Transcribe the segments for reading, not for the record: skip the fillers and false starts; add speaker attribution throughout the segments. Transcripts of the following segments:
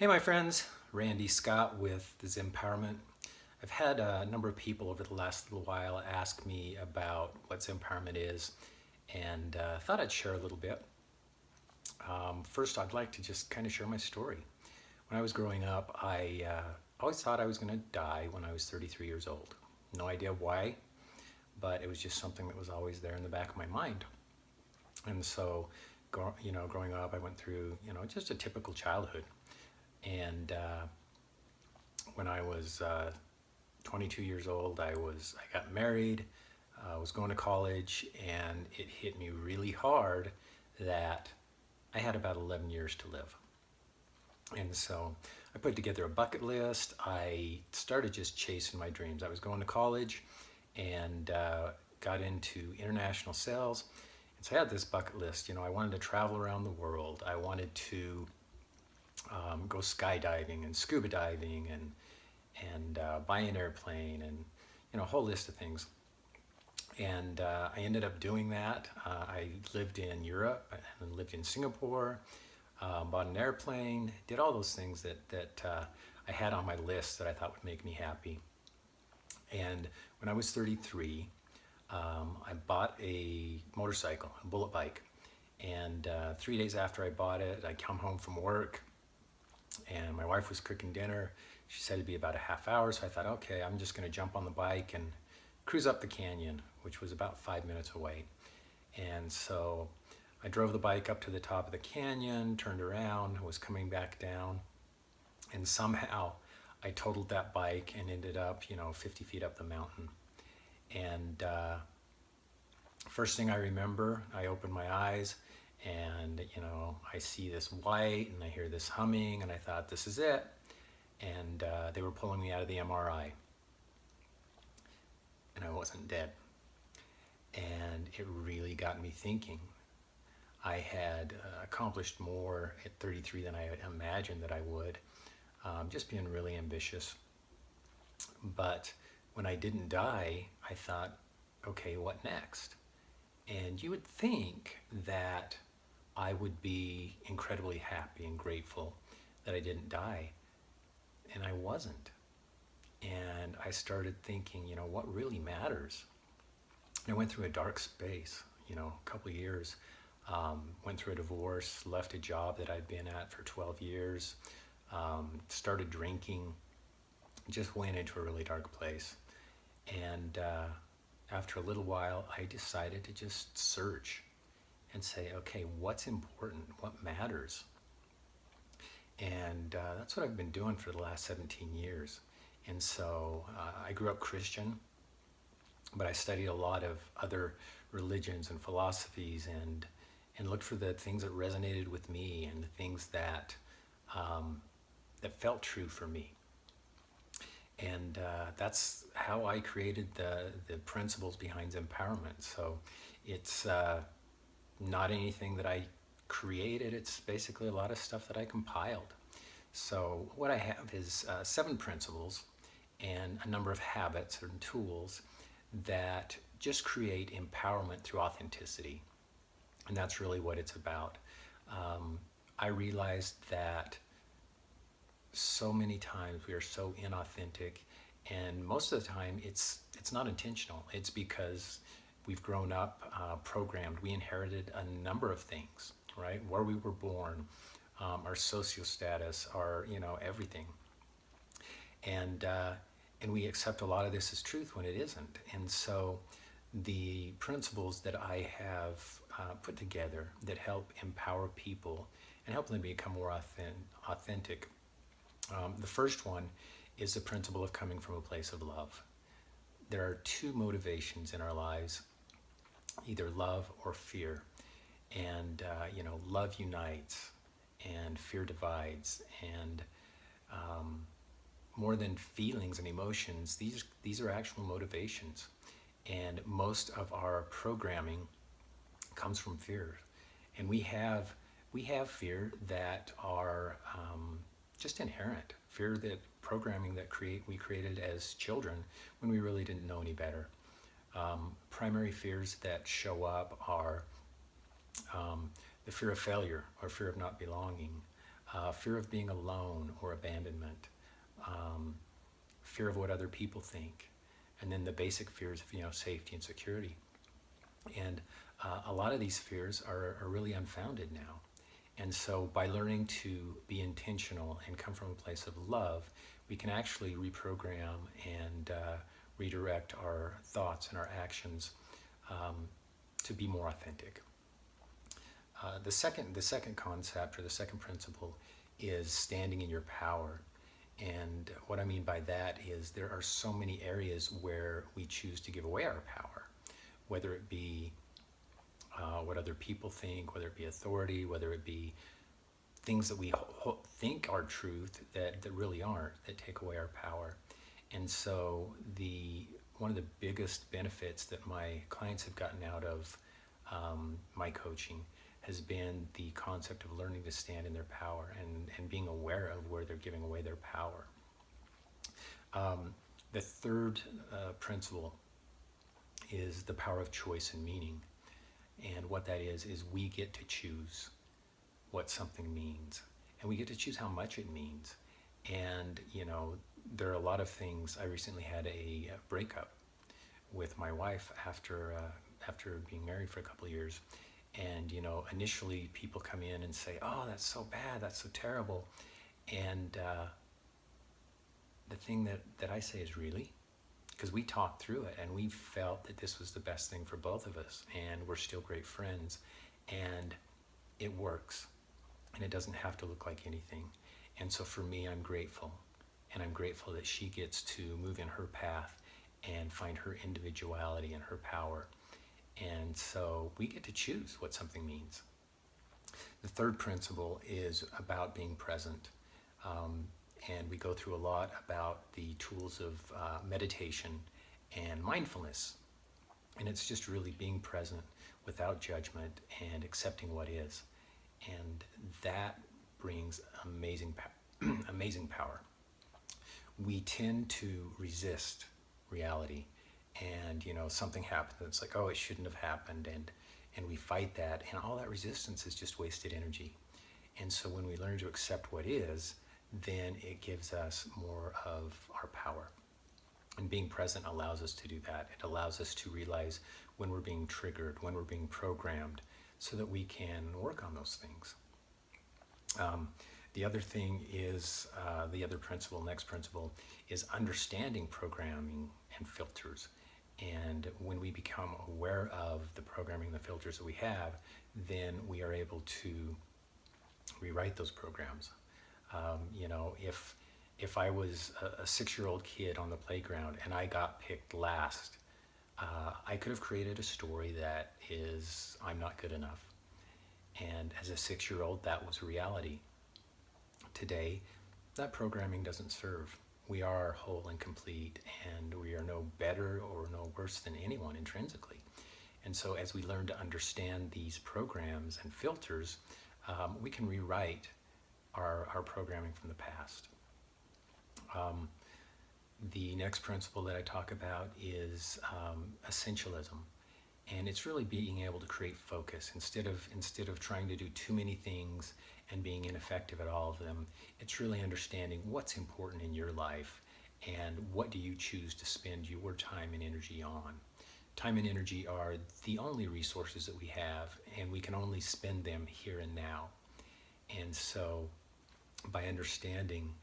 Speaker 1: Hey my friends, Randy Scott with the Zenpowerment. I've had a number of people over the last little while ask me about what Zenpowerment is, and thought I'd share a little bit. First, I'd like to just kind of share my story. When I was growing up, I always thought I was going to die when I was 33 years old. No idea why, but it was just something that was always there in the back of my mind. And so, growing up, I went through, just a typical childhood. And when I was 22 years old, I got married, was going to college, and it hit me really hard that I had about 11 years to live. And so I put together a bucket list. I started just chasing my dreams. I was going to college and got into international sales. And so I had this bucket list. I wanted to travel around the world. I wanted to go skydiving and scuba diving and buy an airplane and a whole list of things. And I ended up doing that. I lived in Europe and lived in Singapore, bought an airplane, did all those things that I had on my list that I thought would make me happy. And when I was 33, I bought a motorcycle, a bullet bike. And 3 days after I bought it, I come home from work and my wife was cooking dinner. She said it'd be about a half hour, so I thought, okay, I'm just going to jump on the bike and cruise up the canyon, which was about 5 minutes away. And so I drove the bike up to the top of the canyon, turned around, was coming back down, and somehow I totaled that bike and ended up, 50 feet up the mountain. And first thing I remember, I opened my eyes and I see this white and I hear this humming and I thought, this is it. And they were pulling me out of the MRI and I wasn't dead. And it really got me thinking. I had accomplished more at 33 than I imagined that I would, just being really ambitious. But when I didn't die, I thought, okay, what next? And you would think that I would be incredibly happy and grateful that I didn't die, and I wasn't. And I started thinking, what really matters? And I went through a dark space, a couple of years, went through a divorce, left a job that I'd been at for 12 years, started drinking, just went into a really dark place. And after a little while, I decided to just search and say, okay, what's important? What matters? And that's what I've been doing for the last 17 years. And so I grew up Christian, but I studied a lot of other religions and philosophies and looked for the things that resonated with me and the things that that felt true for me. And that's how I created the principles behind Zenpowerment. So it's not anything that I created, it's basically a lot of stuff that I compiled. So what I have is 7 principles and a number of habits and tools that just create empowerment through authenticity. And that's really what it's about. I realized that so many times we are so inauthentic, and most of the time it's not intentional. It's because we've grown up programmed. We inherited a number of things, right? Where we were born, our social status, our everything, and we accept a lot of this as truth when it isn't. And so the principles that I have put together that help empower people and help them become more authentic. The first one is the principle of coming from a place of love. There are 2 motivations in our lives, either love or fear. And, love unites and fear divides. And more than feelings and emotions, these are actual motivations. And most of our programming comes from fear. And we have fear that are just inherent. Fear that programming that we created as children when we really didn't know any better. Primary fears that show up are the fear of failure or fear of not belonging, fear of being alone or abandonment, um, fear of what other people think, and then the basic fears of safety and security. And a lot of these fears are really unfounded now. And so by learning to be intentional and come from a place of love, we can actually reprogram and redirect our thoughts and our actions um, to be more authentic. The second concept or the second principle is standing in your power. And what I mean by that is there are so many areas where we choose to give away our power, whether it be what other people think, whether it be authority, whether it be things that we think are truth that really aren't, that take away our power. And so one of the biggest benefits that my clients have gotten out of my coaching has been the concept of learning to stand in their power and being aware of where they're giving away their power. The third principle is the power of choice and meaning. And what that is we get to choose what something means. And we get to choose how much it means. And, there are a lot of things. I recently had a breakup with my wife after being married for a couple of years. And, initially people come in and say, oh, that's so bad, that's so terrible. And the thing that I say is, really? Because we talked through it and we felt that this was the best thing for both of us, and we're still great friends, and it works, and it doesn't have to look like anything. And so for me, I'm grateful, and I'm grateful that she gets to move in her path and find her individuality and her power. And so we get to choose what something means. The third principle is about being present. And we go through a lot about the tools of meditation and mindfulness. And it's just really being present without judgment and accepting what is. And that brings amazing power. We tend to resist reality, and something happens, it's like, oh, it shouldn't have happened, and we fight that, and all that resistance is just wasted energy. And so when we learn to accept what is, then it gives us more of our power. And being present allows us to do that. It allows us to realize when we're being triggered, when we're being programmed, so that we can work on those things. The other thing is, next principle is understanding programming and filters. And when we become aware of the programming, the filters that we have, then we are able to rewrite those programs. If I was a 6-year-old kid on the playground and I got picked last, I could have created a story that is, I'm not good enough. And as a 6-year-old, that was reality. Today, that programming doesn't serve. We are whole and complete, and we are no better or no worse than anyone intrinsically. And so as we learn to understand these programs and filters, we can rewrite our programming from the past. The next principle that I talk about is essentialism. And it's really being able to create focus. Instead of trying to do too many things and being ineffective at all of them, it's really understanding what's important in your life and what do you choose to spend your time and energy on. Time and energy are the only resources that we have, and we can only spend them here and now. And so by understanding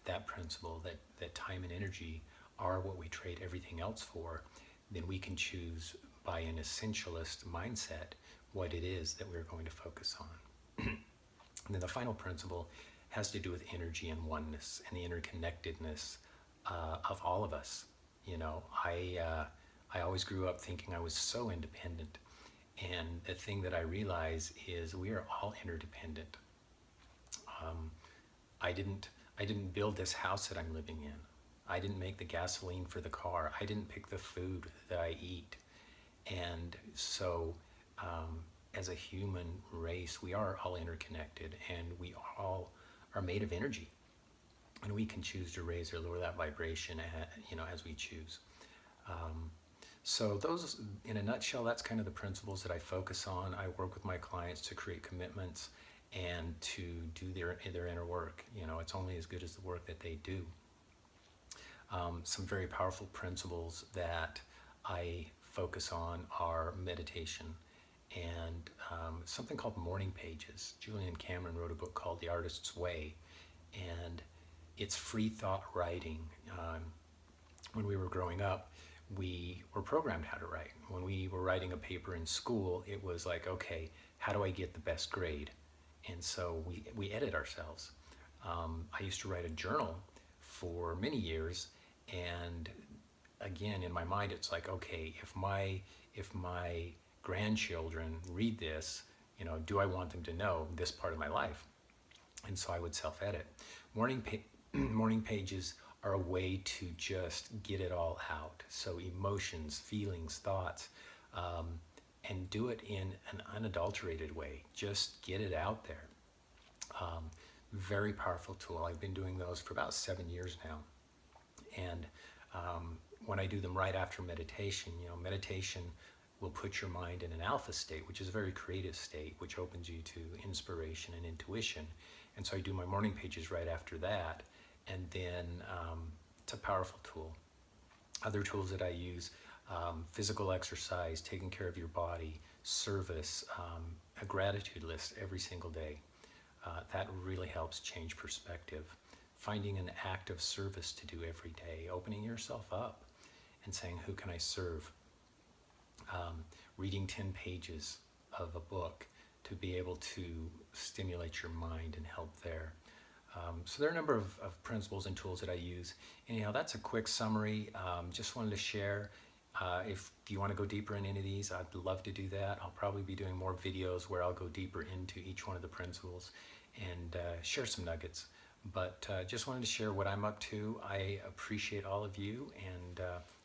Speaker 1: that principle, that time and energy are what we trade everything else for, then we can choose by an essentialist mindset what it is that we're going to focus on. And then the final principle has to do with energy and oneness and the interconnectedness of all of us. I always grew up thinking I was so independent, and the thing that I realize is we are all interdependent. I didn't build this house that I'm living in. I didn't make the gasoline for the car. I didn't pick the food that I eat. And so as a human race, we are all interconnected, and we all are made of energy. And we can choose to raise or lower that vibration as we choose. So those, in a nutshell, that's kind of the principles that I focus on. I work with my clients to create commitments and to do their inner work. It's only as good as the work that they do. Some very powerful principles that I focus on are meditation and something called morning pages. Julian Cameron wrote a book called The Artist's Way, and it's free thought writing. When we were growing up, we were programmed how to write. When we were writing a paper in school, it was like, okay, how do I get the best grade? And so we edit ourselves. I used to write a journal for many years, and again, in my mind, it's like, okay, if my grandchildren read this, do I want them to know this part of my life? And so I would self-edit. Morning pages are a way to just get it all out. So emotions, feelings, thoughts, and do it in an unadulterated way. Just get it out there. Very powerful tool. I've been doing those for about 7 years now. And when I do them right after meditation, meditation will put your mind in an alpha state, which is a very creative state, which opens you to inspiration and intuition. And so I do my morning pages right after that, and then it's a powerful tool. Other tools that I use, physical exercise, taking care of your body, service, a gratitude list every single day. That really helps change perspective. Finding an act of service to do every day, opening yourself up and saying, who can I serve? Reading 10 pages of a book to be able to stimulate your mind and help there. So there are a number of principles and tools that I use. Anyhow, that's a quick summary. Just wanted to share. If you want to go deeper in any of these, I'd love to do that. I'll probably be doing more videos where I'll go deeper into each one of the principles and share some nuggets. But just wanted to share what I'm up to. I appreciate all of you and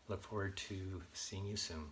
Speaker 1: look forward to seeing you soon.